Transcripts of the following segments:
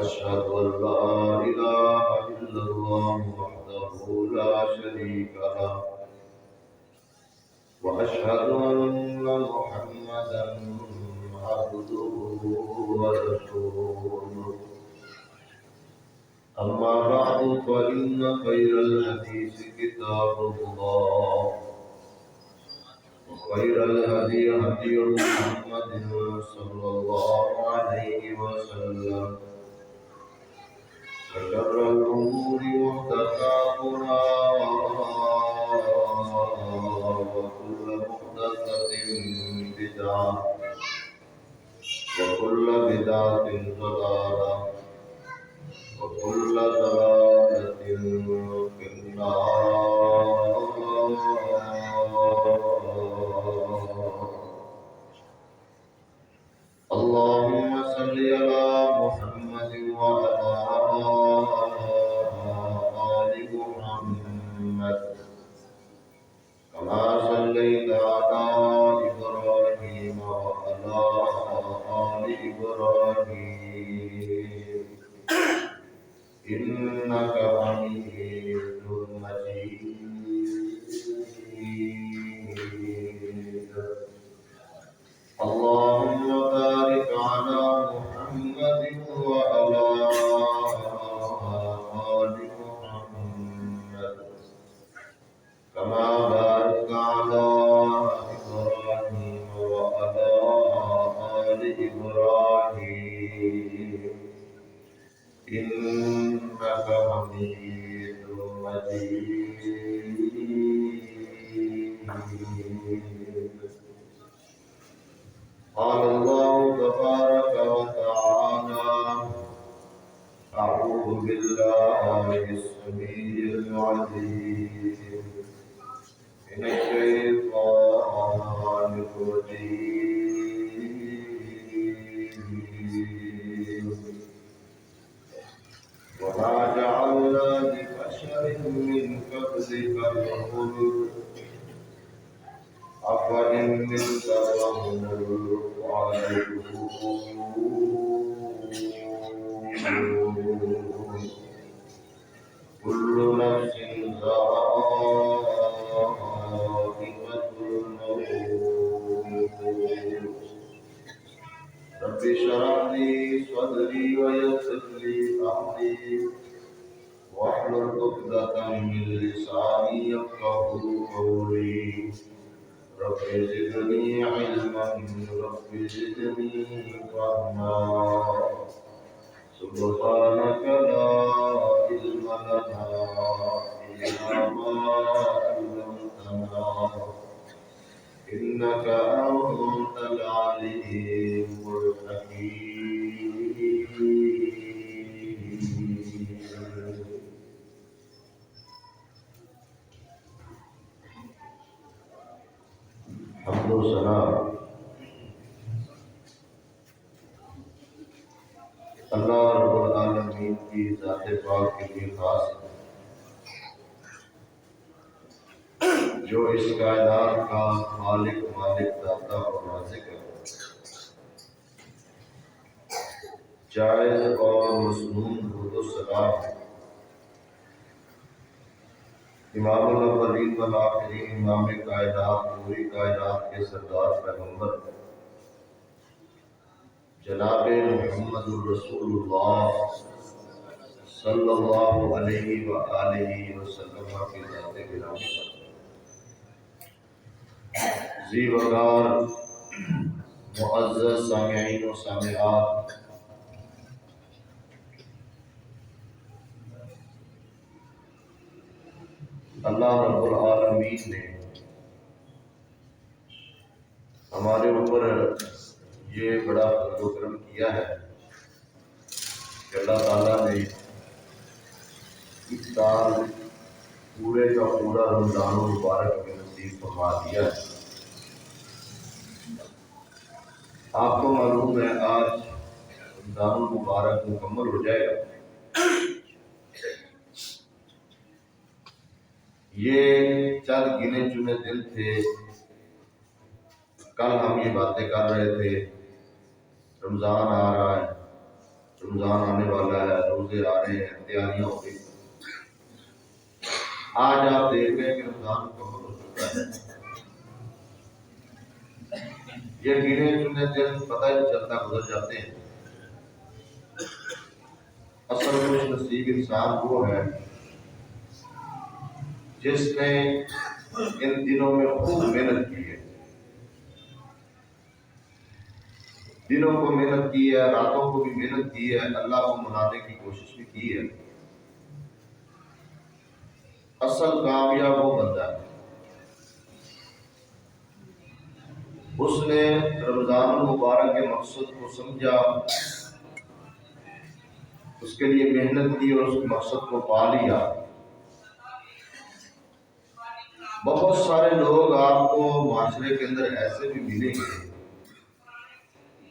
أشهد أن لا إله إلا الله وحده لا شريك له وأشهد أن محمدا عبده ورسوله أما بعد فإن خير الحديث كتاب الله وخير الهدي هدي محمد صلى الله عليه وسلم وشر الأمور محدثاتها وكل محدثة بدعة وكل بدعة ضلالة وكل ضلالة في النار. اللهم صل على محمد وعلى آل محمد كما صليت على إبراهيم وعلى آل إبراهيم إنك حميد مجيد. اللهم بارك على محمد وعلى آل محمد كما باركت على إبراهيم وعلى آل إبراهيم إنك حميد مجيد. قال الله تبارك وتعالى: أعوذ بالله السميع العليم من الشيطان الرجيم. وما جعلنا لبشر من قبلك الخلد أفإن مت فهم الخالدون. كل نفس ذائقة الموت. رب اشرح لي صدري ويسر لي أمري واحلل عقدة من لساني يفقهوا قولي. رب زدني علما رب زدني فهما. سبحانك لا علم لنا إلا ما علمتنا إنك أنت العليم الحكيم. حمد و ثنا اللہ رب العالمین کی ذات پاک کے لیے خاص ہے، جو اس کائنات کا خالق، مالک، داتا اور رازق ہے۔ جائز اور مسنون درود و سلام امام الاولین والآخرین، امام کائنات، پوری کائنات کے سردار پیغمبر جناب محمد الرسول اللہ صلی اللہ علیہ وآلہ وسلم کی ذات گرامی پر ذی وقار معزز سامعین و سامعات، اللہ رب العالمین نے ہمارے اوپر یہ بڑا فضل و کرم کیا ہے کہ اللہ تعالیٰ نے اس سال پورے کا پورا رمضان المبارک میں نصیب فرما دیا ہے۔ آپ کو معلوم ہے آج رمضان المبارک مکمل ہو جائے گا۔ یہ چند گنے چنے دن تھے، کل ہم یہ باتیں کر رہے تھے رمضان آ رہا ہے، رمضان آنے والا ہے، روزے آ رہے ہیں، تیاریاں ہو گئی. آج آپ دیکھ رہے ہیں کہ رمضان مکمل ہو چکا ہے. یہ گنے چنے دن پتہ ہی نہیں چلتا گزر جاتے ہیں. اصل خوش نصیب انسان وہ ہے جس نے ان دنوں میں خوب محنت کی ہے، دنوں کو محنت کی ہے، راتوں کو بھی محنت کی ہے، اللہ کو منانے کی کوشش بھی کی ہے. اصل کامیاب وہ بندہ ہے اس نے رمضان المبارک کے مقصد کو سمجھا، اس کے لیے محنت کی اور اس مقصد کو پا لیا. بہت سارے لوگ آپ کو معاشرے کے اندر ایسے بھی ملیں گے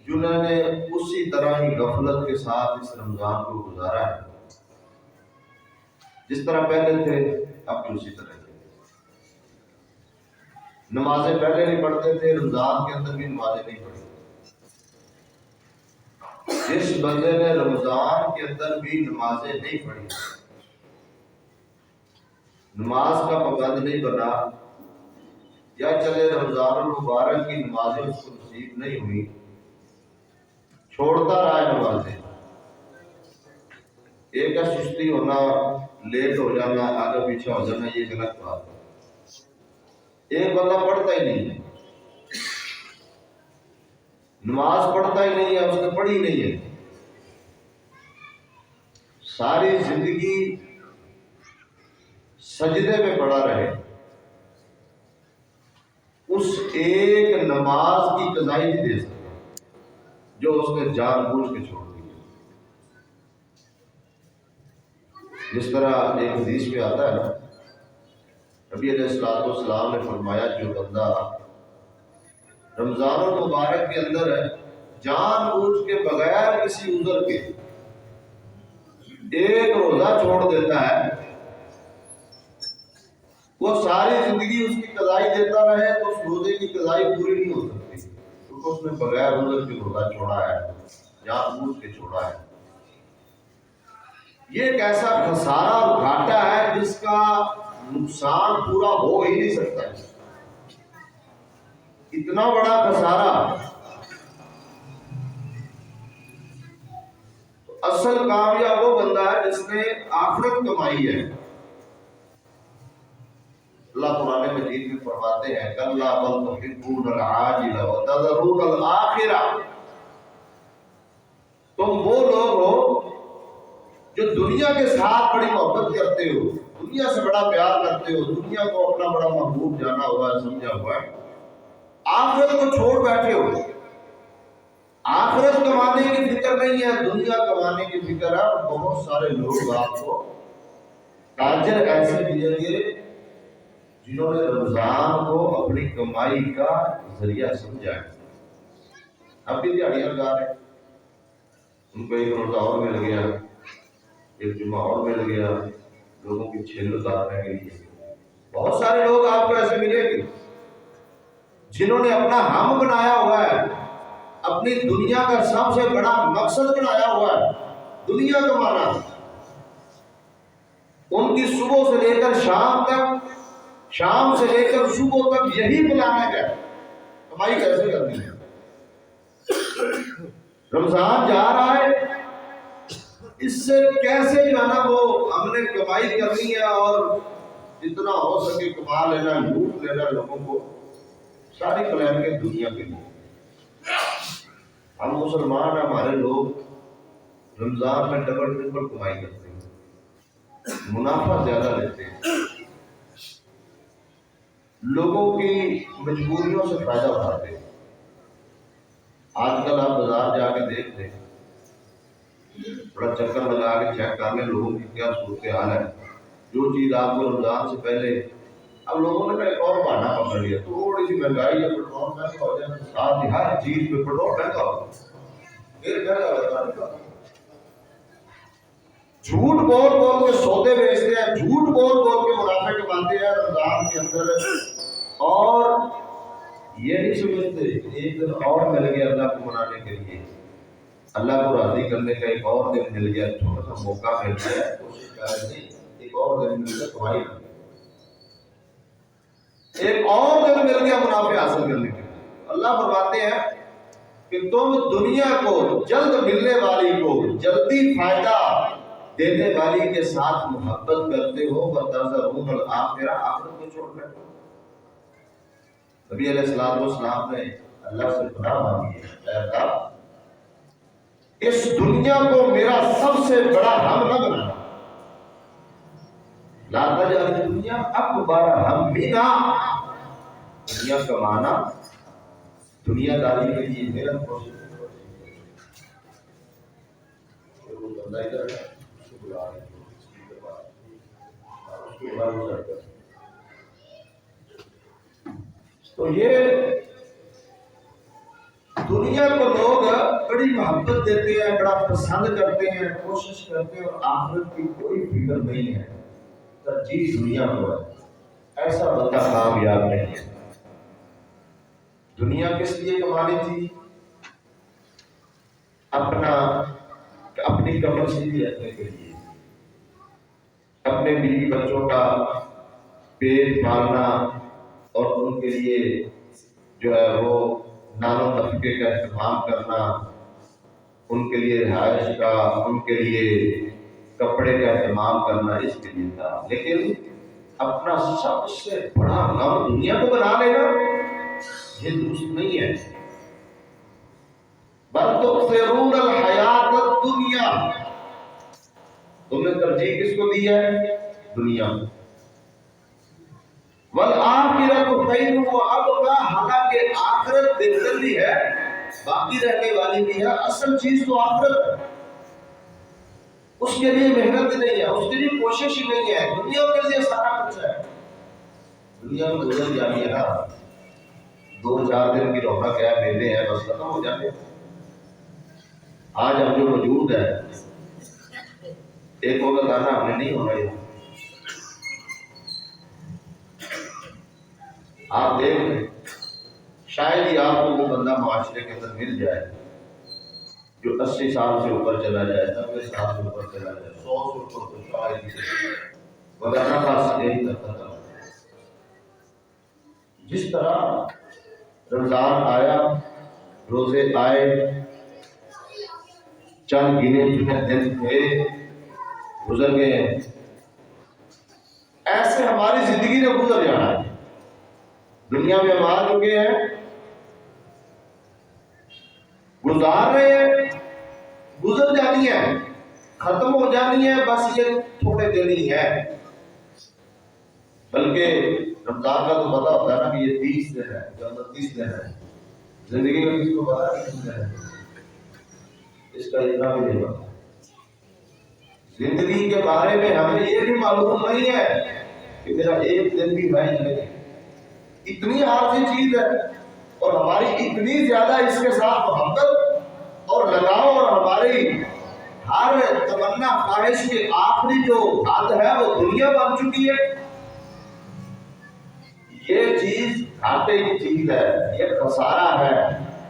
جنہوں نے اسی طرح ہی غفلت کے ساتھ اس رمضان کو گزارا ہے، جس طرح پہلے تھے اب بھی اسی طرح تھے. نمازیں پہلے نہیں پڑھتے تھے، رمضان کے اندر بھی نمازیں نہیں پڑھی. جس بندے نے رمضان کے اندر بھی نمازیں نہیں پڑھی، نماز کا پابند نہیں بنا، یا چلے رمضان المبارک کی نمازیں اس کو نصیب نہیں ہوئی، چھوڑتا رہا نمازیں. ایک ہے سستی ہونا، لیٹ ہو جانا، آگے پیچھے ہو جانا، یہ غلط بات ہے. ایک بندہ پڑھتا ہی نہیں ہے، نماز پڑھتا ہی نہیں ہے، اس نے پڑھی نہیں ہے، ساری زندگی سجدے میں پڑا رہے، اس ایک نماز کی قضائی نہیں دے سکتا جو اس نے جان بوجھ کے چھوڑ دی. جس طرح ایک حدیث میں آتا ہے نا، نبی علیہ السلام نے فرمایا جو بندہ رمضان المبارک کے اندر ہے جان بوجھ کے بغیر کسی عذر کے ایک روزہ چھوڑ دیتا ہے، وہ ساری زندگی اس کی قضائی دیتا رہے تو اس روزے کی قضائی پوری نہیں ہو سکتی، کیونکہ اس نے بغیر عذر کے روزہ چھوڑا ہے، جان بوجھ کے چھوڑا ہے. یہ ایک ایسا خسارہ اور گھاٹا ہے جس کا نقصان پورا ہو ہی نہیں سکتا ہے. اتنا بڑا خسارہ. تو اصل کامیاب وہ بندہ ہے جس نے آخرت کمائی ہے. اللہ قرآن مجید میں فرماتے ہیں کَلَّا بَلْ تُحِبُّونَ الْعَاجِلَ وَتَذَرُونَ الْآخِرَةَ. تم وہ لوگ ہو جو دنیا کے ساتھ بڑی محبت کرتے ہو، دنیا سے بڑا پیار کرتے ہو، دنیا کو اپنا بڑا محبوب جانا ہوا ہے، سمجھا ہوا ہے، آخرت کو چھوڑ بیٹھے ہو. آخرت کمانے کی فکر نہیں ہے، دنیا کمانے کی فکر ہے. اور بہت سارے لوگ آپ کو تاجر ایسے ملیں گے جنہوں نے رمضان کو اپنی کمائی کا ذریعہ سمجھا ہے. اب بھی دیہڑیاں لگا رہے ہیں، ان کو ایک روزہ اور مل گیا، ایک جمعہ اور مل گیا لوگوں کی چھل اتارنے کے لیے. بہت سارے لوگ آپ کو ایسے ملیں گے جنہوں نے اپنا ہم بنایا ہوا ہے، اپنی دنیا کا سب سے بڑا مقصد بنایا ہوا ہے دنیا کمانا. ان کی صبح سے لے کر شام تک، شام سے لے کر صبح تک یہی پلان ہے کہ کمائی کیسے کرنی ہے. رمضان جا رہا ہے، اس سے کیسے جو ہے نا وہ ہم نے کمائی کرنی ہے اور جتنا ہو سکے کما لینا، لوٹ لینا لوگوں کو. ساری پلان کے دنیا کے لیے. ہم مسلمان ہیں، ہمارے لوگ رمضان میں ڈبل ٹرپل کمائی کرتے ہیں، منافع زیادہ لیتے ہیں، لوگوں کی مجبوریوں سے فائدہ اٹھاتے ہیں. آج کل آپ بازار جا کے دیکھ لیں، بڑا چکر لگا کے چیک کر لیں لوگوں کی کیا صورتحال ہے. جو چیز آپ کو رمضان سے پہلے، اب لوگوں نے ایک اور بہانہ پکڑ لیا، تھوڑی سی مہنگائی ہے، پیٹرول مہنگا ہو جائے، ساتھ ہی ہر چیز پہ پیٹرول مہنگا ہو، پھر مہنگا ہوتا ہے. جھوٹ بول بول کے سودے بیچتے ہیں، جھوٹ بول بول کے منافع کماتے ہیں رمضان کے اندر، اور یہ نہیں سمجھتے ایک دن اور مل گیا اللہ کو منانے کے لیے. اللہ کو راضی کرنے کا ایک اور دن مل گیا، چھوٹا سا موقع مل گیا، کوشش کر رہے ایک اور دن مل گیا تمہاری، ایک اور دن مل گیا منافع حاصل کرنے کے لیے۔ اللہ فرماتے ہیں کہ تم دنیا کو جلد ملنے والی کو جلدی فائدہ دینے والی کے ساتھ محبت کرتے ہو، وَتَذَرُونَ الْآخِرَةَ، آخرت کو چھوڑ بیٹھو۔ نبی علیہ السلام نے اللہ سے پناہ مانگی ہے، اے اللہ اس دنیا کو میرا سب سے بڑا ہم نہ بنا، لا تجعل الدنیا اکبر ہمنا، دنیا کمانا، دنیا داری کے لیے محنت کوشش تو یہ دنیا کو لوگ بڑی محبت دیتے ہیں، بڑا پسند کرتے ہیں، کوشش کرتے ہیں، اور آخرت کی کوئی فکر نہیں ہے، ترجیح دنیا کو ہے۔ ایسا بندہ کامیاب نہیں ہے۔ دنیا کس لیے کمانی تھی؟ اپنی کمر سیدھی رکھنے کے لیے، اپنے بیوی بچوں کا پیٹ پالنا اور ان کے لیے جو ہے وہ نان و نفقے کا اہتمام کرنا، ان کے لیے رہائش کا، ان کے لیے کپڑے کا اہتمام کرنا، اس کے لیے تھا۔ لیکن اپنا سب سے بڑا غم دنیا کو بنا لینا یہ درست نہیں ہے۔ بل تؤثرون الحیات الدنیا، تم نے ترجیح کس کو دی ہے؟ دنیا کو۔ والآخرۃ خیر وابقی، حالانکہ آخرت بہتر بھی ہے، باقی رہنے والی بھی ہے، اصل چیز تو آخرت ہے، اس کے لیے محنت نہیں ہے، اس کے لیے کوشش ہی نہیں ہے، دنیا کے لیے سارا کچھ ہے۔ دنیا میں گزر جانی ہے نا، 2-4 دن کی رونق ہے، میلے ہیں، بس ختم ہو جاتے ہیں۔ آج ہم جو موجود ہے، ایک وقت آنا ہم نے نہیں ہونا ہے۔ آپ دیکھ لیں، شاید ہی آپ کو وہ بندہ معاشرے کے اندر مل جائے جو 80 سال سے اوپر چلا جائے، 90 سال سے اوپر چلا جائے، 100 سے اوپر تو شاید ہی، وغیرہ کا یہی کرتا تھا۔ جس طرح رمضان آیا، روزے آئے، چند گنے چنے دن تھے، گزر گئے، ایسے ہماری زندگی نے گزر جانا ہے۔ دنیا میں ہم آ چکے ہیں، گزار رہے ہیں، گزر جانی ہے، ختم ہو جانی ہے، بس یہ تھوڑے دن ہی ہے۔ بلکہ رمضان کا تو پتا ہوتا ہے نا کہ یہ 30 دن ہے، 29 دن ہے، زندگی میں کسی کو پتا نہیں ہے، اس کا اتنا بھی نہیں پتا۔ زندگی کے بارے میں ہمیں یہ بھی معلوم نہیں ہے کہ میرا ایک دن بھی ہے یا نہیں۔ اتنی عارضی چیز ہے اور ہماری اتنی زیادہ اس کے ساتھ محبت اور لگاؤ، اور ہماری ہر تمنا خواہش کی آخری جو حد ہے وہ دنیا بن چکی ہے۔ یہ چیز گھاٹے کی چیز ہے، یہ خسارہ ہے،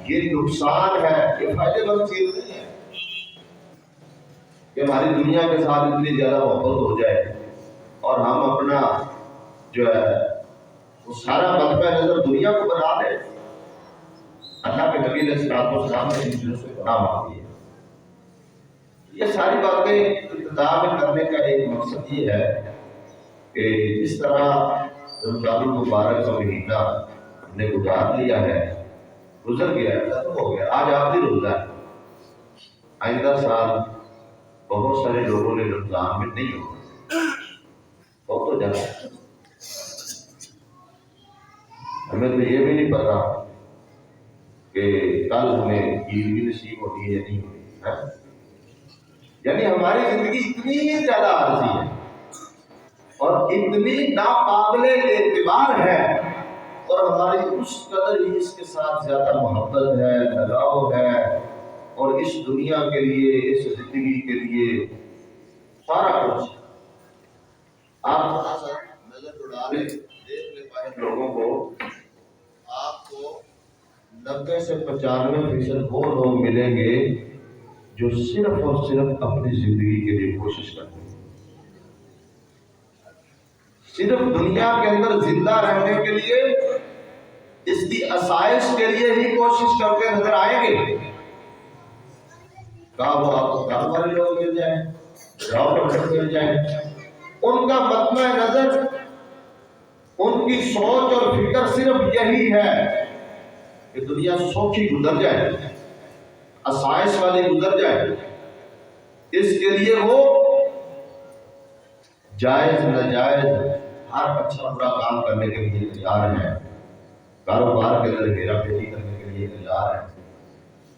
یہ نقصان ہے، یہ فائدے مند چیز نہیں ہے کہ ہماری دنیا کے ساتھ اتنی زیادہ محبت ہو جائے اور ہم اپنا جو ہے وہ سارا مطبع نظر دنیا کو بنا لے۔ اللہ کے نبی علیہ السلام نے ان چیزوں سے پناہ مانگی ہے۔ یہ ساری باتیں ابتدا میں کرنے کا ایک مقصد یہ ہے کہ جس طرح رمضان المبارک کا مہینہ ہم نے گزار لیا ہے، گزر گیا ہے، ختم ہو گیا، آج آخری روزہ ہے۔ آئندہ سال بہت سارے لوگوں نے رمضان میں نہیں ہوگا، بہت ہو جانا ہے۔ ہمیں تو یہ بھی نہیں پتا کہ کل ہمیں عید بھی نصیب ہوتی ہے یا نہیں ہوتی ہے۔ یعنی ہماری زندگی اتنی زیادہ عارضی ہے اور اتنی ناقابل اعتبار ہے، اور ہماری اس قدر ہی اس کے ساتھ زیادہ محبت ہے، لگاؤ ہے، اور اس دنیا کے لیے، اس زندگی کے لیے سارا کچھ۔ آپ تھوڑا سا نظر اڑا لیں، دیکھ لیں پائے لوگوں کو، آپ کو 90 سے 95% وہ لوگ ملیں گے جو صرف اور صرف اپنی زندگی کے لیے کوشش کرتے ہیں، صرف دنیا کے اندر زندہ رہنے کے لیے، اس کی آسائش کے لیے ہی کوشش کرتے نظر آئیں گے۔ کہا وہ آپ کو کام والے لوگ مل جائیں، جاب پر مل جائیں، ان کا مطمع نظر، ان کی سوچ اور فکر صرف یہی ہے کہ دنیا سوکھی گزر جائے، آسائش والی گزر جائے۔ اس کے لیے وہ جائز ناجائز ہر اچھا برا کام کرنے کے لیے تیار ہیں، کاروبار کے اندر ہیرا پھیری کرنے کے لیے تیار ہیں،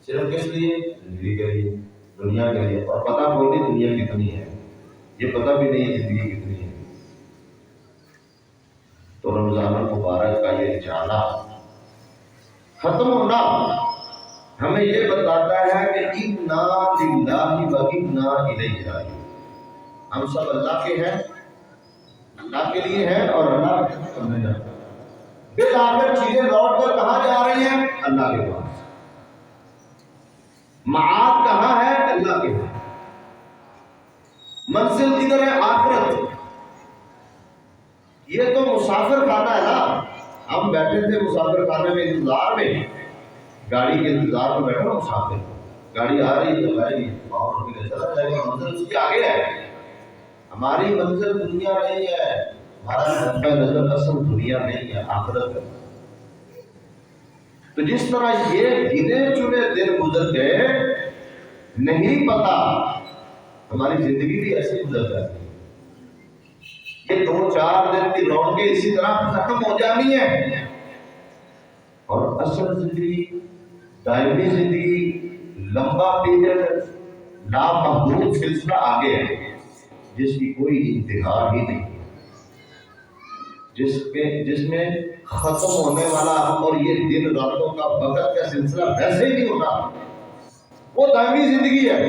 صرف کس لیے؟ زندگی کے لیے، دنیا کے لیے۔ اور پتہ کوئی نہیں دنیا کتنی ہے، یہ پتہ بھی نہیں زندگی کتنی ہے۔ تو رمضان المبارک کا یہ جانا، ختم ہونا، ہمیں یہ بتاتا ہے کہ اِنَّا لِلَّهِ وَإِنَّا إِلَيْهِ رَاجِعُونَ، ہم سب اللہ کے ہیں، اللہ کے لیے ہیں اور اللہ ہمیں جانا۔ بالآخر چیزیں لوٹ کر کہاں جا رہی ہیں؟ اللہ کے پاس۔ معاد کہاں ہے؟ اللہ کے پاس۔ منزل کدھر ہے؟ آخرت۔ یہ تو مسافر خانہ ہے نا، ہم بیٹھے تھے مسافر خانے میں انتظار میں، گاڑی کے انتظار میں بیٹھا نا مسافر، گاڑی آ رہی ہے آ رہی ہے، باہر بھی چلا جائے گا، منزل اس کے آگے ہے۔ ہماری منزل دنیا نہیں ہے، ہمارا نقطہ نظر اصل دنیا نہیں ہے، آخرت ہے۔ تو جس طرح یہ گنے چنے دن گزر گئے، نہیں پتا ہماری زندگی بھی ایسے گزر جاتی ہے، یہ 2-4 دن کی رونقیں اسی طرح ختم ہو جانی ہے، اور اصل زندگی، دائمی زندگی، لمبا پیریڈ، لامحدود سلسلہ آگے ہے، جس کی کوئی انتہا ہی نہیں، جس میں ختم ہونے والا اور یہ دن راتوں کا وقت کا سلسلہ ویسے ہی نہیں ہوتا، وہ دائمی زندگی ہے۔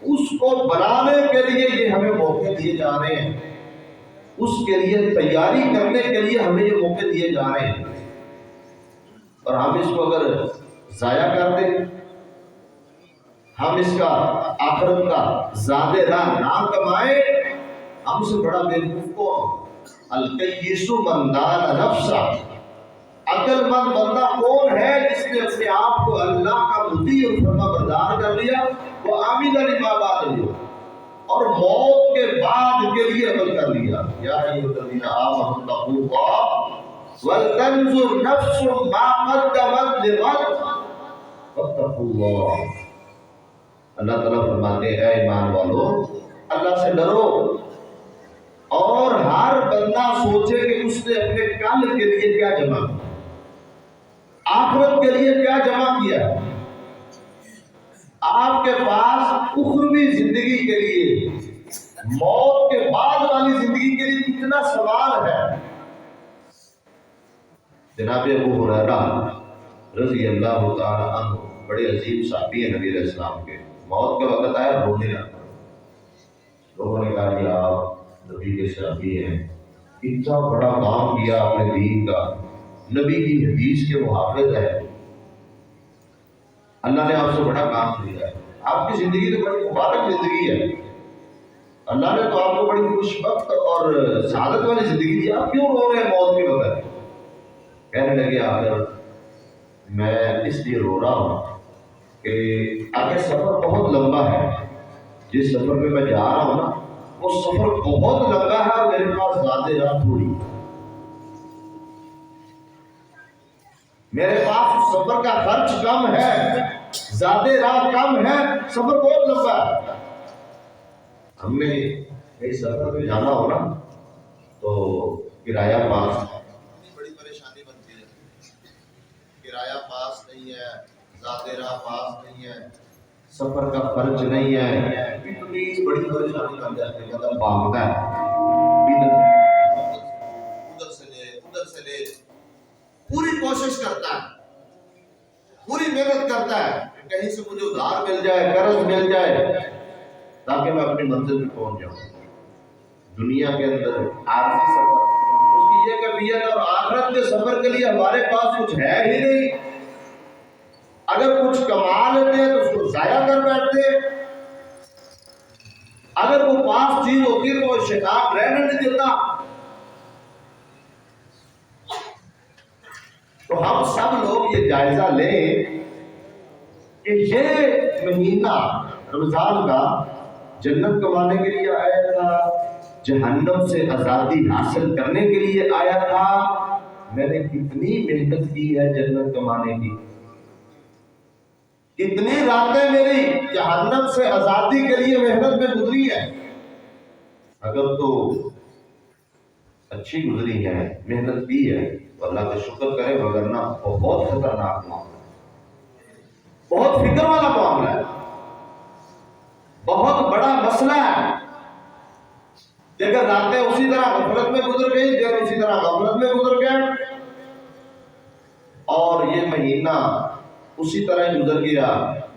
اس کو بنانے کے لیے یہ ہمیں موقع دیے جا رہے ہیں، اس کے لیے تیاری کرنے کے لیے ہمیں یہ موقع دیے جا رہے ہیں، اور ہم اس کو اگر ضائع کر دیں، ہم اس کا آخرت کا زاد راہ نہ کمائیں، ہم سے بڑا بیوقوف کون؟ الکیس من دان نفسہ، عقل مند بندہ کون ہے جس نے اپنے آپ کو اللہ کا مطیع اور فرما بردار کر لیا، وہ عامل لما بعد الموت، اور موت کے بعد کے لیے عمل کر لیا۔ یا ایھا الذین آمنوا اتقوا اللہ ولتنظر نفس ما قدمت لغد واتقوا اللہ۔ اللہ تعالیٰ فرماتے ہیں اے ایمان والو، اللہ سے ڈرو، اور ہر بندہ سوچے کہ اس نے اپنے کل کے لیے کیا جمع کیا، آخرت کے لیے کیا جمع کیا۔ آپ کے پاس اخروی زندگی کے لیے، موت کے بعد والی زندگی کے لیے کتنا سوال ہے۔ جناب ابو ہریرہ رضی اللہ تعالی عنہ بڑے عظیم صحابی ہیں نبی علیہ السلام کے، موت کا وقت آیا رونے لگا، لوگوں نے کہا کہ آپ نبی کے صحابی ہیں، اتنا بڑا کام کیا اپنے دین کا، نبی کی حدیث کے محافظ ہے، اللہ نے آپ سے بڑا کام دیا ہے، آپ کی زندگی تو بڑی مبارک زندگی ہے، اللہ نے تو آپ کو بڑی خوش بخت اور سعادت والی زندگی دی، آپ کیوں رو رہے ہیں موت کے وقت؟ کہنے لگے آخر میں اس لیے رو رہا ہوں کہ آگے سفر بہت لمبا ہے، جس سفر میں میں جا رہا ہوں نا وہ سفر بہت لمبا ہے، اور میرے پاس زیادہ راہ تھوڑی، میرے پاس اس سفر کا خرچ کم ہے، زیادہ راہ کم ہے، سفر بہت لمبا ہے۔ ہم نے کئی سفر میں جانا ہو نا تو کرایہ پاس، بڑی پریشانی بنتی ہے، کرایہ پاس نہیں ہے، زیادہ راہ پاس نہیں ہے، سفر کا خرچ نہیں ہے، اتنی بڑی پریشانی بن جاتی ہے، مطلب بھاگتا ہے، ادھر سے لے، پوری کوشش کرتا ہے، پوری محنت کرتا ہے کہ کہیں سے مجھے ادھار مل جائے، قرض مل جائے، تاکہ میں اپنی منزل پہ پہنچ جاؤں۔ دنیا کے اندر عارضی سفر، اس کی یہ کیفیت، اور آخرت کے سفر کے لیے ہمارے پاس کچھ ہے ہی نہیں، اگر کچھ کما لیتے ہیں تو اس کو ضائع کر بیٹھتے اگر وہ پاس چیز ہوتی ہے تو وہ شیطان رہنے نہیں دیتا. تو ہم سب لوگ یہ جائزہ لیں کہ یہ مہینہ رمضان کا جنت کمانے کے لیے آیا تھا، جہنم سے آزادی حاصل کرنے کے لیے آیا تھا. میں نے کتنی محنت کی ہے جنت کمانے کی، کتنی راتیں میری جہنم سے آزادی کے لیے محنت میں گزری ہے. اگر تو اچھی گزری ہے، محنت کی ہے تو اللہ کا شکر کرے، وگرنہ بہت خطرناک معاملہ ہے، بہت فکر والا معاملہ ہے، بہت بڑا مسئلہ ہے. اگر راتیں اسی طرح غفلت میں گزر گئی، دن اسی طرح غفلت میں گزر گئے، اور یہ مہینہ اسی طرح گزر گیا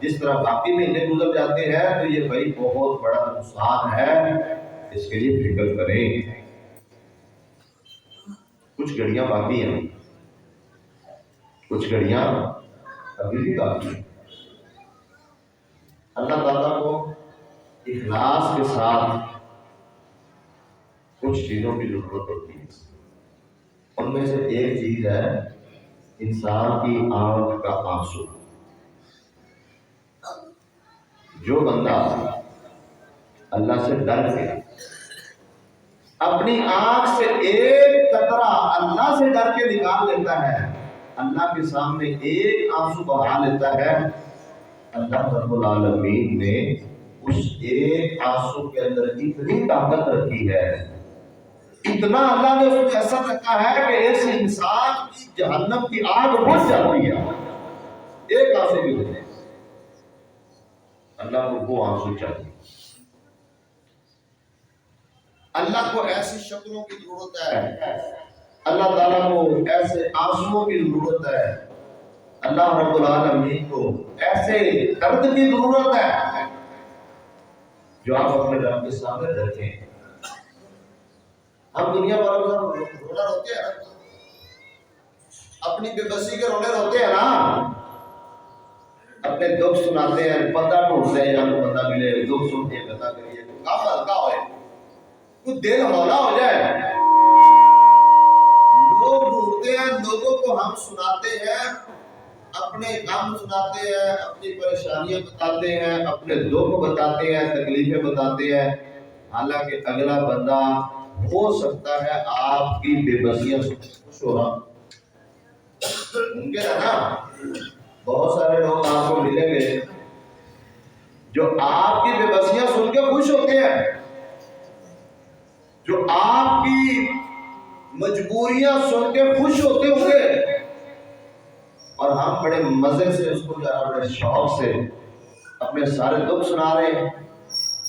جس طرح باقی مہینے گزر جاتے ہیں، تو یہ بھائی بہت بڑا نقصان ہے. اس کے لیے فکر کریں. کچھ گھڑیاں باقی ہیں، کچھ گھڑیاں ابھی بھی باقی ہیں. اللہ تعالیٰ کو اخلاص کے ساتھ کچھ چیزوں کی ضرورت ہوتی ہے. ان میں سے ایک چیز ہے انسان کی آنکھ کا آنسو. جو بندہ اللہ سے ڈر کے اپنی آنکھ سے ایک قطرہ اللہ سے ڈر کے نکال لیتا ہے، اللہ کے سامنے ایک آنسو بہا لیتا ہے، اللہ رب العالمین نے اس ایک آنسو کے اندر اتنی طاقت رکھی ہے، اتنا اللہ نے اس میں اثر رکھا ہے کہ اس انسان کی جہنم کی آگ بجھ جاتی ہے ایک آنسو کی وجہ سے. اللہ کو وہ آنسو چاہیے. اللہ کو ایسی شکلوں کی ضرورت ہے، اللہ تعالیٰ کو ایسے آنسوؤں کی ضرورت ہے، اللہ رب العالمین کو ایسے درد کی ضرورت ہے جو آپ اپنے رب کے سامنے رکھیں. ہم دنیا والوں کا رونا روتے ہیں، اپنی بے بسی کے رونے روتے ہیں نا، اپنے دکھ سناتے ہیں، بندہ ڈھونڈتے ہیں جہاں بندہ ملے، دکھ سنتے ہیں، بندہ کریے کام ہلکا ہوئے، کچھ دل ہولا ہو جائے. لوگ ڈھونڈتے ہیں، لوگوں کو ہم سناتے ہیں، اپنے غم سناتے ہیں، اپنی پریشانیاں بتاتے ہیں، اپنے دکھ بتاتے ہیں، تکلیفیں بتاتے ہیں. حالانکہ اگلا بندہ ہو سکتا ہے آپ کی بے بسیاں خوش ہو رہا ممکن ہے نا. بہت سارے لوگ آپ کو ملیں گے جو آپ کی بے بسیاں سن کے خوش ہوتے ہیں، جو آپ کی مجبوریاں سن کے خوش ہوتے ہوں گے، اور ہم بڑے مزے سے اس کو بڑے شوق سے اپنے سارے دکھ سنا رہے ہیں،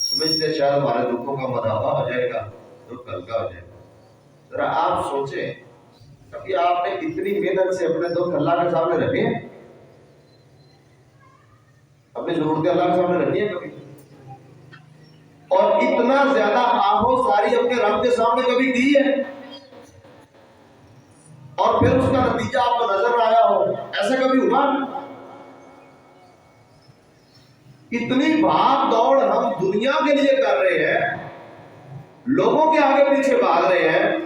سمجھتے شاید ہمارے دکھوں کا مداوع ہو جائے گا، دکھ ہلکا ہو جائے گا. ذرا آپ سوچیں کبھی آپ نے اتنی محنت سے اپنے دکھ اللہ کے سامنے رکھے ہیں، اپنی ضرورتیں اللہ کے سامنے رکھی ہیں کبھی، اور اتنا زیادہ آہو ساری اپنے رب کے سامنے کبھی دی ہے، اور پھر اس کا نتیجہ آپ کو نظر آیا ہو؟ ایسا کبھی ہوا؟ اتنی بھاگ دوڑ ہم دنیا کے لیے کر رہے ہیں، لوگوں کے آگے پیچھے بھاگ رہے ہیں،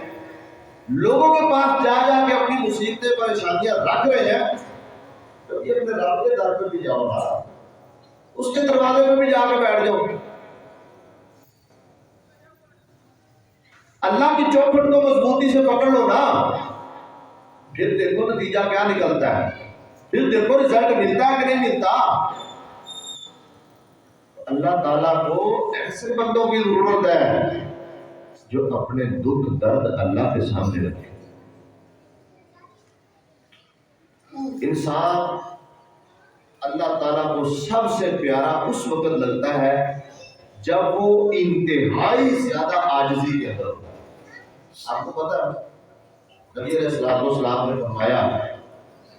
لوگوں کے پاس جا جا کے اپنی مصیبتیں پریشانیاں رکھ رہے ہیں. کبھی اپنے رب کے در پہ بھی جاؤ نا، اس کے دروازے پہ بھی جا کے بیٹھ جاؤ. اللہ کی چوکھٹ کو مضبوطی سے پکڑ لو نا، پھر دیکھو نتیجہ کیا نکلتا ہے، پھر دیکھو رزلٹ ملتا ہے کہ نہیں ملتا. اللہ تعالیٰ کو ایسے بندوں کی ضرورت ہے جو اپنے دکھ درد اللہ کے سامنے رکھے. انسان اللہ تعالیٰ کو سب سے پیارا اس وقت لگتا ہے جب وہ انتہائی زیادہ عاجزی کے اندر ہوتا ہے. آپ کو پتا ہے نبی علیہ السلام نے فرمایا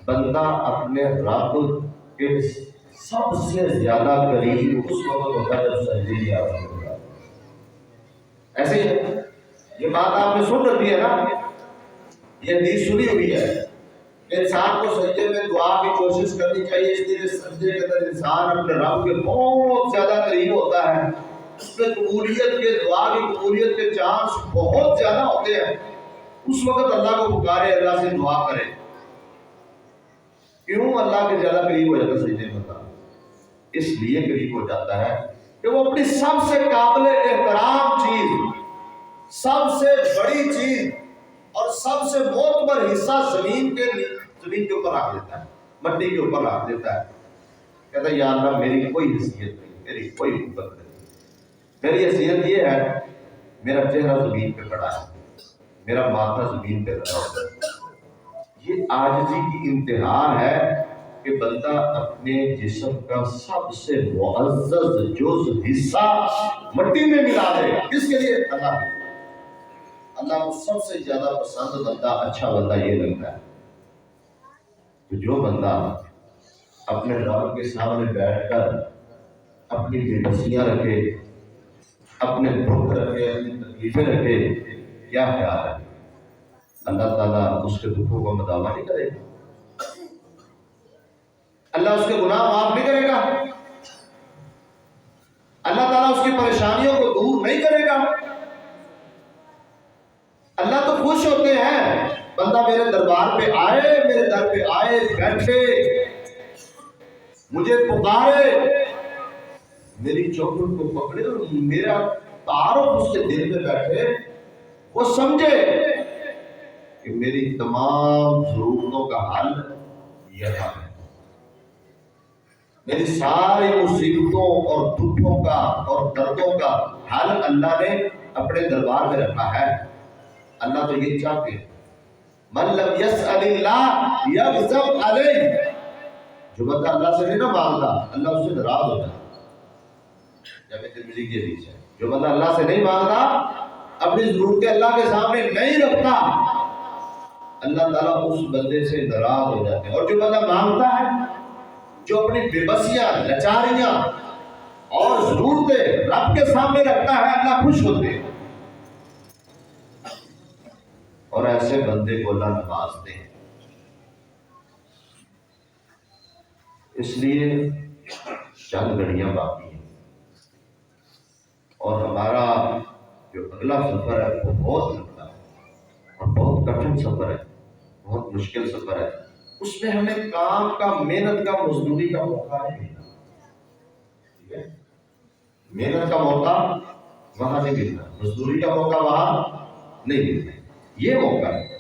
بندہ اپنے رب کے سب سے زیادہ قریب اس وقت ہوتا ہے جب سجدے کی آواز ہوتا ہے. ایسے ہی یہ بات آپ نے سن رکھی ہے نا، یہ حدیث سنی ہوئی ہے. انسان کو سجدے میں دعا کی کوشش کرنی چاہیے، اس لیے سجدے کے اندر انسان اپنے رب کے بہت زیادہ قریب ہوتا ہے. اس میں قبولیت کے دعا کی قبولیت کے چانس بہت زیادہ ہوتے ہیں، اس وقت اللہ کو پکارے، اللہ سے دعا کرے۔ کیوں اللہ کے زیادہ قریب ہو جاتا ہے سجدے میں؟ اس لیے قریب ہو جاتا ہے کہ وہ اپنی سب سے قابل احترام چیز، سب سے بڑی چیز اور سب سے معتبر حصہ زمین کے اوپر رکھ دیتا ہے، مٹی کے اوپر رکھ دیتا ہے۔ کہتا ہے یا اللہ میری کوئی حیثیت نہیں، میری کوئی قوت نہیں، میری حیثیت یہ ہے میرا چہرہ زمین پہ کھڑا ہے، میرا ماتھا زمین پہ کھڑا ہے۔ یہ عاجزی کی انتہا ہے کہ بندہ اپنے جسم کا سب سے معزز جز حصہ مٹی میں ملا دے۔ کس کے لیے؟ اللہ کے لیے۔ اللہ کو سب سے زیادہ پسند بندہ، اچھا بندہ یہ لگتا ہے کہ جو بندہ اپنے رب کے سامنے بیٹھ کر اپنی بے بسیاں رکھے، اپنے دکھ رکھے، اپنی تکلیفیں رکھے، کیا خیال ہے اللہ تعالیٰ اس کے دکھوں کو مداوا نہیں کرے گا؟ اللہ اس کے گناہ معاف نہیں کرے گا؟ اللہ تعالیٰ اس کی پریشانیوں کو دور نہیں کرے گا؟ اللہ تو خوش ہوتے ہیں بندہ میرے دربار پہ آئے، میرے در پہ آئے، بیٹھے، مجھے پکارے، میری چوکھٹ کو پکڑے اور میرا تعارف اس کے دل میں بیٹھے، وہ سمجھے کہ میری تمام ضرورتوں کا حل یہاں ہے، میری ساری مصیبتوں اور دکھوں کا اور دردوں کا حل اللہ نے اپنے دربار میں رکھا ہے۔ اللہ تو یہ چاہتے ہیں من لم یسأل اللہ یغضب علیہ، جو بندہ اللہ سے نہیں نہ مانگتا اللہ اس سے ناراض ہوتا ہے۔ جامع ترمذی کی حدیث ہے، جو بندہ اللہ سے نہیں مانگتا، اپنی ضرورتیں اللہ کے سامنے نہیں رکھتا، اللہ تعالیٰ اس بندے سے ناراض ہو جاتے ہیں۔ اور جو بندہ مانگتا ہے، جو اپنی بے بسیاں، لاچاریاں اور ضرورتیں رب کے سامنے رکھتا ہے، اللہ خوش ہوتے ہیں اور ایسے بندے کو اللہ نوازتے ہیں۔ اس لیے چند گھڑیاں باقی ہیں اور ہمارا جو اگلا سفر ہے وہ بہت لمبا ہے اور بہت کٹھن سفر ہے، بہت مشکل سفر ہے۔ اس میں ہمیں کام کا، محنت کا، مزدوری کا موقع نہیں ملتا، ٹھیک ہے؟ محنت کا موقع وہاں نہیں ملتا، مزدوری کا موقع وہاں نہیں ملتا، یہ موقع ہے۔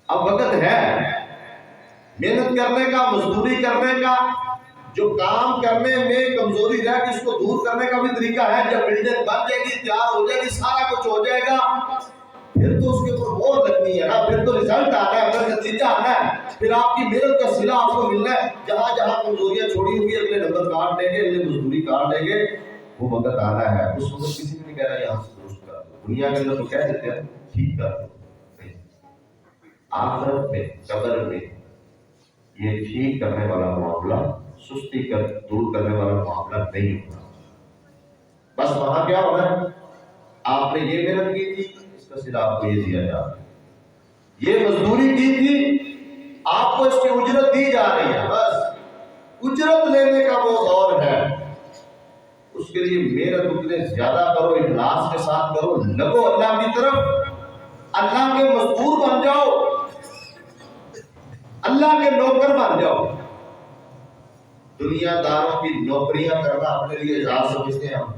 اب وقت ہے محنت کرنے کا، مزدوری کرنے کا، جو کام کرنے میں کمزوری رہ کہ اس کو دور کرنے کا بھی طریقہ ہے۔ جب بلڈنگ بن جائے گی، تیار ہو جائے گی، سارا کچھ ہو جائے گا، پھر تو اس کے اوپر مہر لگنی ہے نا، پھر تو رزلٹ آنا ہے، پھر نتیجہ آنا ہے، پھر آپ کی محنت کا صلہ آپ کو ملنا ہے۔ جہاں جہاں کمزوریاں چھوڑی ہوئی اگلے نمبر کاٹ لیں گے، اگلے مزدوری کاٹ لیں گے، وہ وقت آنا ہے۔ اس وقت کسی نے نہیں کہہ رہا یہاں سے درست کر دو، دنیا کے اندر تو کہہ دیتے ہیں ٹھیک کر دو، آخرت میں، قبر میں یہ ٹھیک کرنے والا معاملہ، سستی کر دور کرنے والا معاملہ نہیں ہوگا۔ بس وہاں کیا ہونا ہے؟ آپ نے یہ محنت کی تھی، اس کا صلہ آپ کو یہ دیا جا رہا ہے، یہ مزدوری کی تھی، آپ کو اس کی اجرت دی جا رہی ہے۔ بس اجرت لینے کا وہ دور ہے، اس کے لیے محنت اتنے زیادہ کرو، اخلاص کے ساتھ کرو، لگو اللہ کی طرف، اللہ کے مزدور بن جاؤ، اللہ کے نوکر بن جاؤ۔ دنیا داروں کی نوکریاں کرنا اپنے لیے اعزاز سمجھتے ہیں ہم۔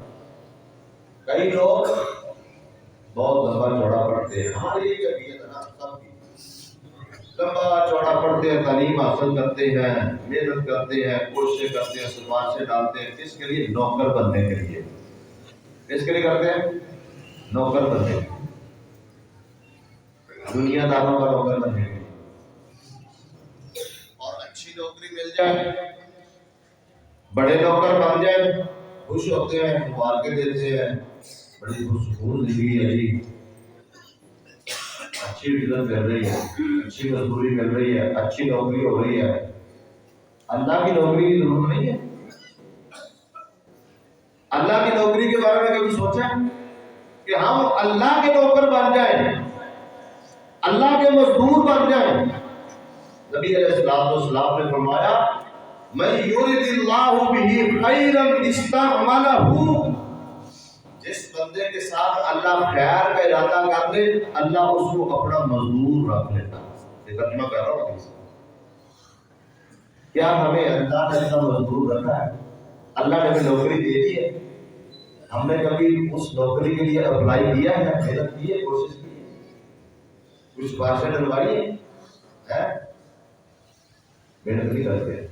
کئی لوگ بہت لمبا چوڑا پڑھتے ہیں، ہماری یہ طبیعت ہے نا سب کی، لمبا چوڑا پڑھتے ہیں، تعلیم حاصل کرتے ہیں، محنت کرتے ہیں، کوششیں کرتے ہیں، سفارشیں ڈالتے ہیں، کس کے لیے؟ نوکر بننے کے لیے۔ کس کے لیے کرتے ہیں؟ نوکر بننے کے لیے، دنیا داروں کا نوکر بننے کے لیے۔ اور اچھی نوکری مل جائے، بڑے نوکر بن جائے، خوش ہوتے ہیں، مبارکیں دیتے ہیں، بڑی پرسکون زندگی ہے جی، اچھی عزت مل رہی ہے، اچھی مزدوری مل رہی ہے، اچھی نوکری ہو رہی ہے۔ اللہ کی نوکری کی ضرورت نہیں ہے۔ اللہ کی نوکری کے بارے میں کبھی سوچا کہ ہم اللہ کے نوکر بن جائیں، اللہ کے مزدور بن جائیں؟ نبی علیہ السلام نے فرمایا من یرد اللہ بہ خیرا استعملہ، بندے کے ساتھ اللہ خیر کا ارادہ کر دے، اللہ اس کو اپنا مزدور رکھ لیتا. یہ ترجمہ کر رہا ہوں. کیا ہمیں اللہ نے اپنا مزدور رکھا ہے؟ اللہ نے ہمیں نوکری دے دی ہے، ہم نے کبھی اس نوکری کے لیے اپلائی کیا ہے، محنت کی ہے، کوشش کی ہے، کچھ سفارشیں ڈلوائی ہے؟ محنت نہیں کرتے.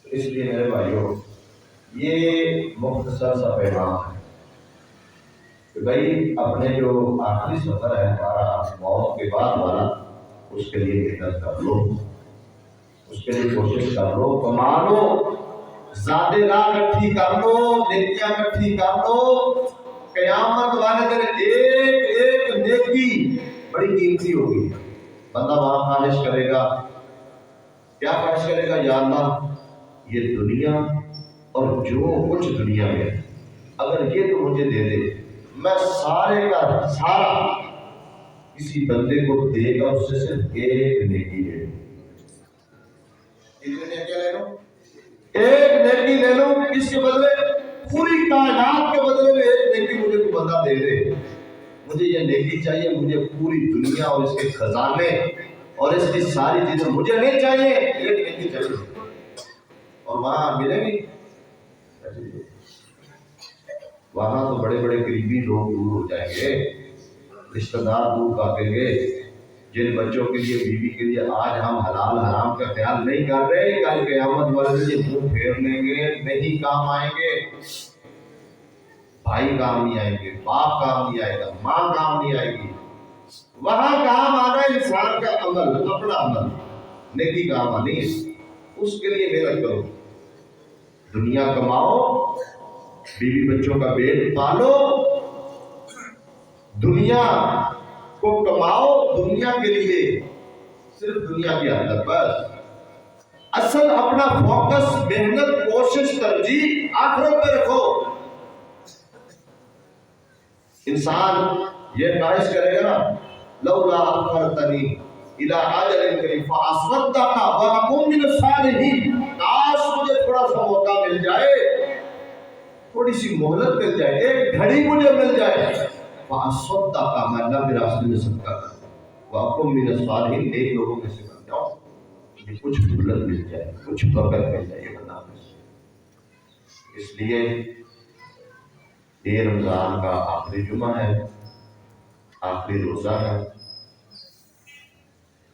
اس لیے میرے بھائیوں، یہ مختصر سا پیغام ہے کہ بھائی اپنے جو آخری سفر ہے ہمارا موت کے بعد والا، اس کے لیے محنت کر لو، اس کے لیے کوشش کر لو، کما لو، زیادہ راہ اکٹھی کر لو، نیکیاں اکٹھی کر لو. قیامت والے دن ایک ایک نیکی بڑی قیمتی ہوگی. بندہ وہاں خواہش کرے گا، کیا خواہش کرے گا؟ یا اللہ یہ دنیا اور جو کچھ دنیا میں اگر یہ تو مجھے دے دے، میں سارے کا سارا کسی بندے کو دے گا، اس سے صرف ایک نیکی لے لوں. ایک نیکی لے لوں، اس کے بدلے پوری کائنات کے بدلے میں ایک نیکی مجھے کوئی بندہ دے دے. مجھے یہ نیکی چاہیے، مجھے پوری دنیا اور اس کے خزانے اور اس کی ساری چیزیں مجھے نہیں چاہیے، ایک نیکی چاہیے. اور وہاں ملے گی، وہاں تو بڑے بڑے قریبی لوگ دور ہو جائیں گے، رشتہ دار دور بھاگیں گے. جن بچوں کے لیے، بیوی کے لیے آج ہم حلال حرام کا خیال نہیں کر رہے، کل قیامت والے دن منہ پھیر لیں گے، نہیں کام آئیں گے. بھائی کام نہیں آئیں گے، باپ کام نہیں آئے گا، ماں کام نہیں آئے گی. وہاں کام آنا انسان کا عمل، اپنا عمل، نیکی کام آنی. اس کے لیے محنت کرو، دنیا کماؤ، بیوی بچوں کا پیٹ پالو، دنیا کو کماؤ، دنیا کے لیے، صرف دنیا کی حد تک بس. اصل اپنا فوکس، محنت، کوشش، ترجیح آخرت پہ رکھو. انسان یہ خواہش کرے گا نا، لولا اخرتنی الی اجل قریب فاصدق واکن من الصالحین، کاش مجھے تھوڑا سا موقع مل جائے، تھوڑی سی مہلت مل جائے، ایک گھڑی مجھے مل جائے، فاصدق، میں اللہ کے راستے میں صدقہ کروں، واکن من الصالحین، نیک لوگوں میں سے بن جاؤں. مجھے کچھ مہلت مل جائے، کچھ برکت مل جائے اللہ. اس لیے یہ رمضان کا آخری جمعہ ہے، آخری روزہ ہے.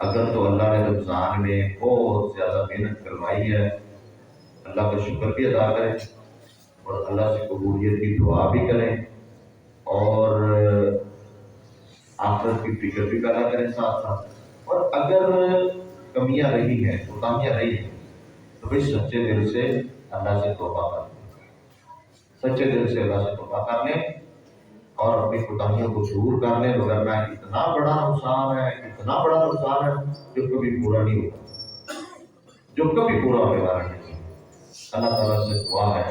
اگر تو اللہ نے رمضان میں بہت زیادہ محنت کروائی ہے، اللہ کا شکر بھی ادا کریں اور اللہ سے قبولیت کی دعا بھی کریں اور آخرت کی فکر بھی پیدا کریں ساتھ ساتھ. اور اگر کمیاں رہی ہیں، کوتاہیاں رہی ہیں، تو بھائی سچے دل سے اللہ سے توبہ کریں، سچے دل سے اللہ سے توبہ کر لیں اور اپنی کوتاہیوں کو دور کر لیں. ورنہ اتنا بڑا نقصان ہے، اتنا بڑا نقصان ہے جو کبھی پورا نہیں ہوگا، جو کبھی پورا ہونے والا نہیں. اللہ تعالیٰ سے دعا ہے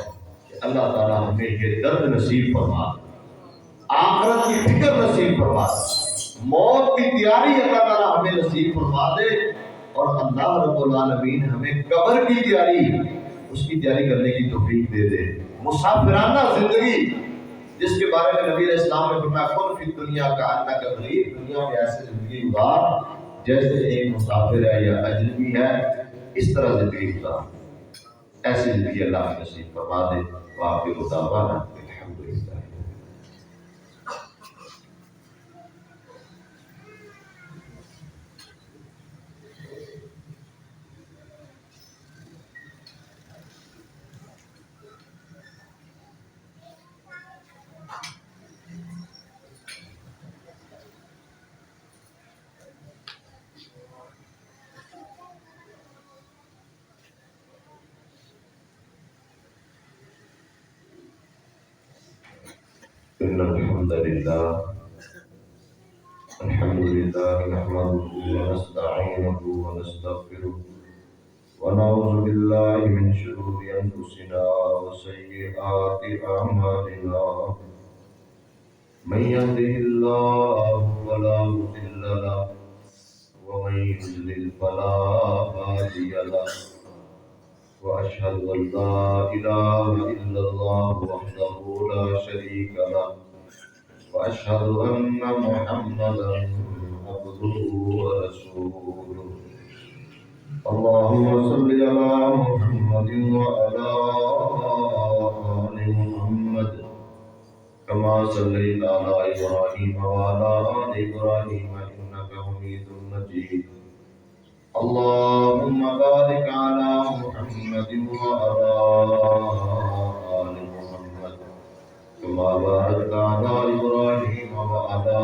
کہ اللہ تعالیٰ ہمیں یہ درد نصیب فرما، آخرت کی فکر نصیب فرما، موت کی تیاری اللہ تعالیٰ ہمیں نصیب فرما دے، اور اللہ رب العالمین ہمیں قبر کی تیاری، اس کی تیاری کرنے کی توفیق دے دے. مسافرانہ زندگی جس کے بارے میں نبی علیہ السلام نے فرمایا کن فی دنیا کا انک غریب، دنیا میں ایسے زندگی گزار جیسے ایک مسافر ہے یا اجنبی ہے، اس طرح زندگی گزار. ایسی زندگی اللہ ہمیں نصیب فرما دے. وآخر دعوانا الحمدللہ. إن الحمد لله نحمده ونستعينه ونستغفره ونعوذ بالله من شرور أنفسنا وسيئات أعمالنا. من يهده الله فلا مضل له ومن يضلل فلا هادي له. وأشهد أن لا إله إلا الله وحده لا شريك له وأشهد أن محمدا عبده ورسوله اللهم صل على محمد وعلى آل محمد كما صليت على إبراهيم وعلى آل إبراهيم إنك حميد مجيد اللهم بارك على محمد وعلى آل محمد كما باركت على إبراهيم وعلى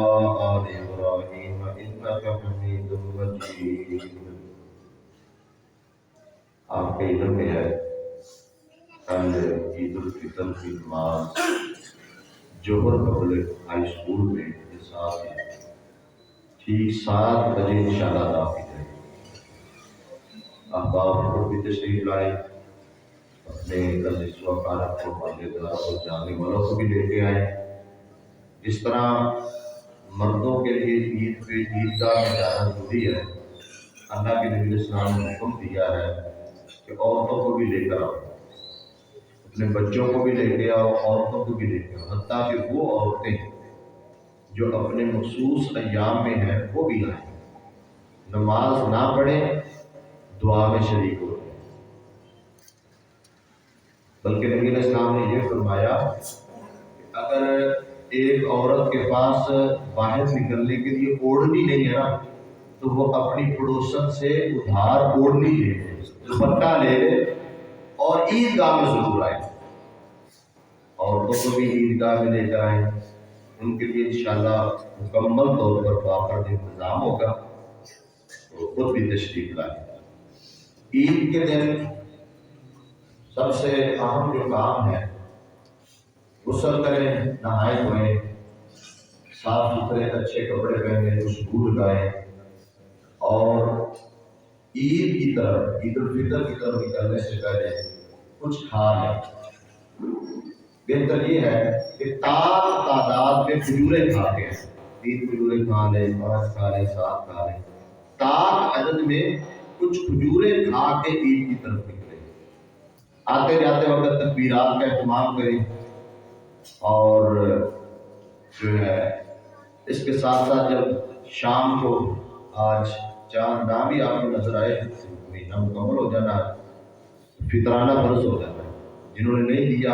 آل إبراهيم إنك حميد مجيد. آپ کے علم میں ہے کل عید الفطر کی نماز جوہر پبلک ہائی اسکول میں احتساب ہے ٹھیک 7 بجے انشاءاللہ ادا کی جائے گی. احباب کو بھی تشریف لائے اپنے نسواں کارک کو ماننے دار اور جاننے والوں کو بھی لے کے آئے. جس طرح مردوں کے لیے عید پہ عیدگاہ میں جانا ضروری ہے اللہ کے نبی علیہ السلام نے حکم دیا ہے کہ عورتوں کو بھی لے کر آؤ اپنے بچوں کو بھی لے کے آؤ عورتوں کو بھی لے کے آؤ حتیٰ کہ وہ عورتیں جو اپنے مخصوص ایام میں ہیں وہ بھی آئیں نماز نہ پڑھیں دعا میں شریک ہو جائیں. بلکہ نبی علیہ السلام نے یہ فرمایا کہ اگر ایک عورت کے پاس باہر نکلنے کے لیے اوڑھنی نہیں ہے نا تو وہ اپنی پڑوسن سے ادھار اوڑھنی لے لے دوپٹہ لے لے اور عیدگاہ میں ضرور آئے. عورتوں کو بھی عیدگاہ میں لے کر آئیں ان کے لیے انشاءاللہ مکمل طور پر باقاعدہ انتظام ہوگا تو خود بھی تشریف لائیں. عید کے دن سب سے اہم جو کام ہے غسل کریں نہائے دھوئیں صاف ستھرے اچھے کپڑے پہنے خوشبو لگائیں اور عید کی طرف عید الفطر کی طرف نکلنے سے پہلے کچھ کھا لیں. بہتر یہ ہے کہ تعداد میں کھجوریں کھا کے 3 کھجوریں کھا لیں 5 کھا لیں 7 کھا لیں عدد میں کچھ کھجوریں کھا کے عید کی طرف نکلیں. آتے جاتے وقت تکبیرات کا اہتمام کریں اور جو ہے اس کے ساتھ ساتھ جب شام کو آج چاند نہ بھی آپ کو نظر آئے مہینہ مکمل ہو جانا فطرانہ فرض ہو جاتا ہے. جنہوں نے نہیں دیا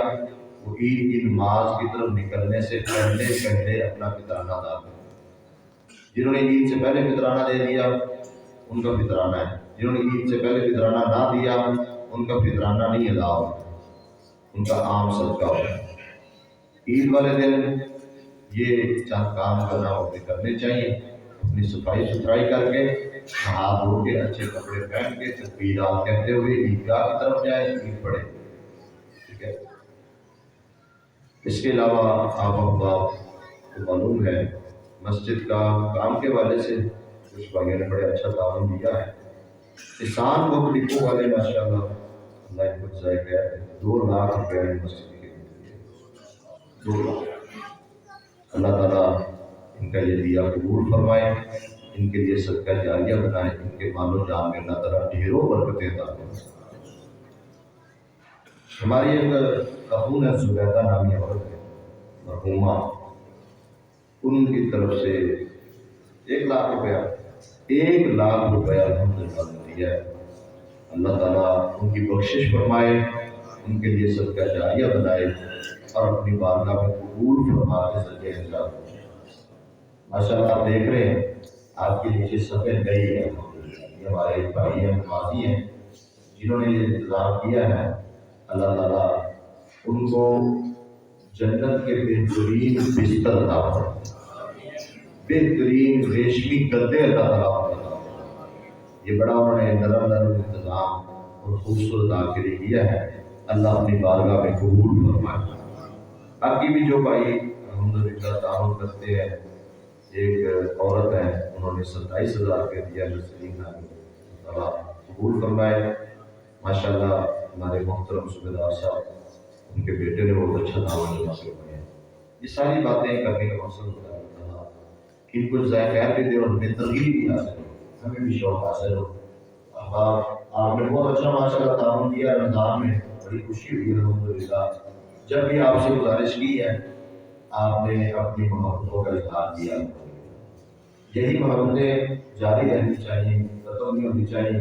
وہ عید کی نماز کی طرف نکلنے سے پہلے اپنا فطرانہ ادا کریں. جنہوں نے عید سے پہلے فطرانہ دے دیا ان کا فطرانہ ہے. جنہوں نے عید سے پہلے فطرانہ نہ دیا ان کا فطرانہ نہیں ادا ہوگا ان کا عام صدقہ ہوگا. عید والے دن یہ چند کام کرنے چاہیے اپنی صفائی ستھرائی کر کے ہاتھ دھو کے اچھے کپڑے پہن کے تکبیرات کہتے ہوئے عیدگاہ کی طرف جائے عید پڑھے. ٹھیک ہے. اس کے علاوہ آپ احباب کو معلوم ہے مسجد کا کام کے والے سے کچھ بھائیوں نے بڑے اچھا تعاون دیا ہے. کسان کو ڈپو والے ماشاءاللہ اللہ کو جزائے خیر 2 لاکھ روپے مسجد کے لیے 2 لاکھ. اللہ تعالیٰ ان کا یہ دیا قبول فرمائے ان کے لیے صدقہ جاریہ بنائے ان کے مال و جان میں اللہ تعالیٰ ڈھیروں برکتیں عطا فرمائے. ہماری ایک خاتون ہے زبیدہ نامی عورت ہے مرحومہ ان کی طرف سے 1 لاکھ روپیہ الحمدللہ دیا ہے. اللہ تعالیٰ ان کی بخشش فرمائے ان کے لیے صدقہ جاریہ بنائے اور اپنی بارگاہ میں قبول فرما کے ذریعہ انجام. ماشاءاللہ آپ دیکھ رہے ہیں آپ کے نیچے صفحے نئی ہے یہ ہمارے بھائی ہیں نمازی ہیں جنہوں نے یہ انتظام کیا ہے. اللہ تعالیٰ ان کو جنت کے بہترین بستر عطا فرمائے بہترین ریشمی گدے عطا فرمائے. یہ بڑا انہوں نے نرم انتظام اور خوبصورت آخری کیا ہے. اللہ اپنی بارگاہ میں قبول فرمائے. باقی بھی جو بھائی الحمدللہ تعاون کرتے ہیں ایک عورت ہے انہوں نے 27,000 روپے دیا نسرین نامی اللہ قبول فرمائے. ماشاءاللہ ہمارے محترم صوبیدار صاحب ان کے بیٹے نے بہت اچھا تعاون جمع کروایا. یہ ساری باتیں کرنے کا مقصد ہوتا ہے اللہ ان کو ذائقہ بھی دے اور ہمیں ترغیب بھی حاصل ہو ہمیں بھی شوق حاصل ہو. احباب آپ نے بہت اچھا ماشاء اللہ تعاون کیا رمضان میں، بڑی خوشی ہوئی الحمدللہ۔ جب بھی آپ سے گزارش کی ہے آپ نے اپنی محبتوں کا اظہار کیا، یہی محبتیں جاری رہنی چاہیے، ختم نہیں ہونی چاہیے۔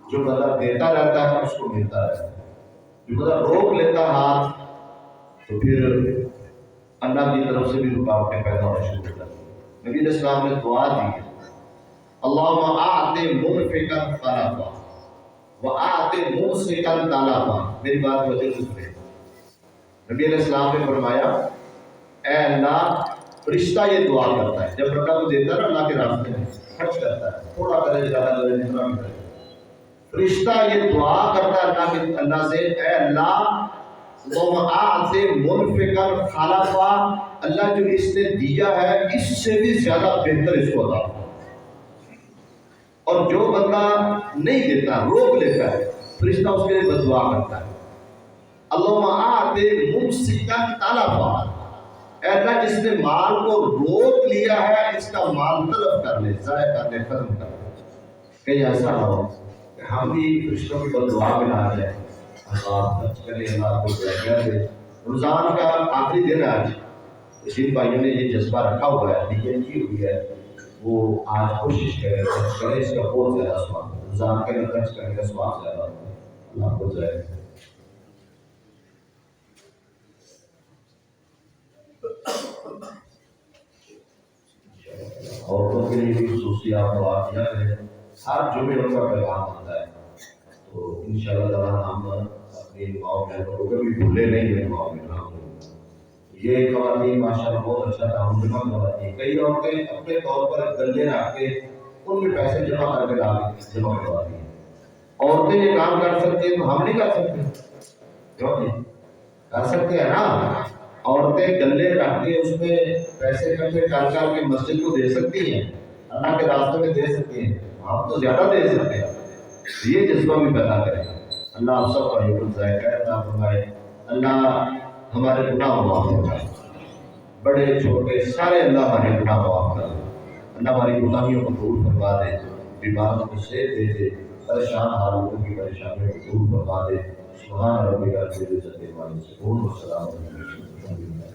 جو بندہ دیتا رہتا ہے اس کو ملتا رہتا ہے، جو بندہ روک لیتا ہاتھ تو پھر اللہ کی طرف سے بھی رکاوٹیں پیدا ہونا شروع ہو جاتی ہیں۔ نبی علیہ السلام نے دعا دی ہے، اللہم اعط منفقا خلفا واعط ممسکا تلفا۔ میری بات وجہ سنیں، نبی علیہ السلام نے فرمایا اے اللہ، فرشتہ یہ دعا کرتا ہے جب بندہ کو دیتا ہے نا اللہ کے راستے میں خرچ کرتا ہے، تھوڑا کرے زیادہ کرے جتنا بھی کرے، فرشتہ یہ دعا کرتا ہے اللہ سے، اے اللہ اللہم اعط منفقا خلفا، اللہ جو اس نے دیا ہے اس سے بھی زیادہ بہتر اس کو عطا۔ اور جو بندہ نہیں دیتا، روک لیتا ہے، فرشتہ اس کے لیے بد دعا کرتا ہے، اللہم اعط ممسکا تلفا، اے اللہ جس نے مال کو روک لیا ہے اس کا مال تلف کر لے، ضائع کر لے، ختم کر لے۔ کہیں ایسا نہ ہو کہ ہم بھی فرشتوں کی بد دعا میں نہ جائیں، اللہ خرچ کرے، اللہ کو جگہ دے۔ رمضان کا آخری دن ہے آج، جن بھائیوں نے یہ جذبہ رکھا ہوا ہے، نیت کی ہوئی ہے، وہ آج کوشش کرے خرچ کرے، اس کا بہت زیادہ ثواب ہے، رمضان کے اندر خرچ کرنے کا ثواب زیادہ ہوتا ہے، اللہ کو ضائع کرے۔ عورتوں کے لیے بھی خصوصی آپ دعا کیا کریں، ہر جمعے ان کا پیغام آتا ہے، تو انشاءاللہ تعالیٰ ہم اپنی ماؤں بہنوں کو کبھی بھولے نہیں ہیں، ماؤں بہنوں کو۔ یہ خواتین ماشاءاللہ بہت اچھا کام جمع کرواتی ہیں، کئی عورتیں اپنے طور پر گلے رکھ کے ان میں پیسے جمع کر کے جمع کرواتی ہیں۔ عورتیں یہ کام کر سکتی ہیں تو ہم نہیں کر سکتے؟ کیوں نہیں کر سکتے ہیں نا؟ عورتیں گلے رکھ کے اس میں پیسے اکٹھے کر کر کے مسجد کو دے سکتی ہیں، اللہ کے راستے میں دے سکتی ہیں، ہم تو زیادہ دے سکتے ہیں۔ یہ جذبہ بھی پیدا کریں، اللہ آپ سب کا حکم ذائقہ عطا فرمائے، اللہ ہمارے گناہ معاف فرمائے، بڑے چھوٹے سارے اللہ ہمارے گناہ معاف کر دے، اللہ ہماری گناہیوں کو دور فرما دے، بیماروں کو صحت دے دے، پریشان حالوں کی پریشانیوں کو دور فرما دے۔ سبحان ربک رب العزت عما یصفون وسلام علی المرسلین۔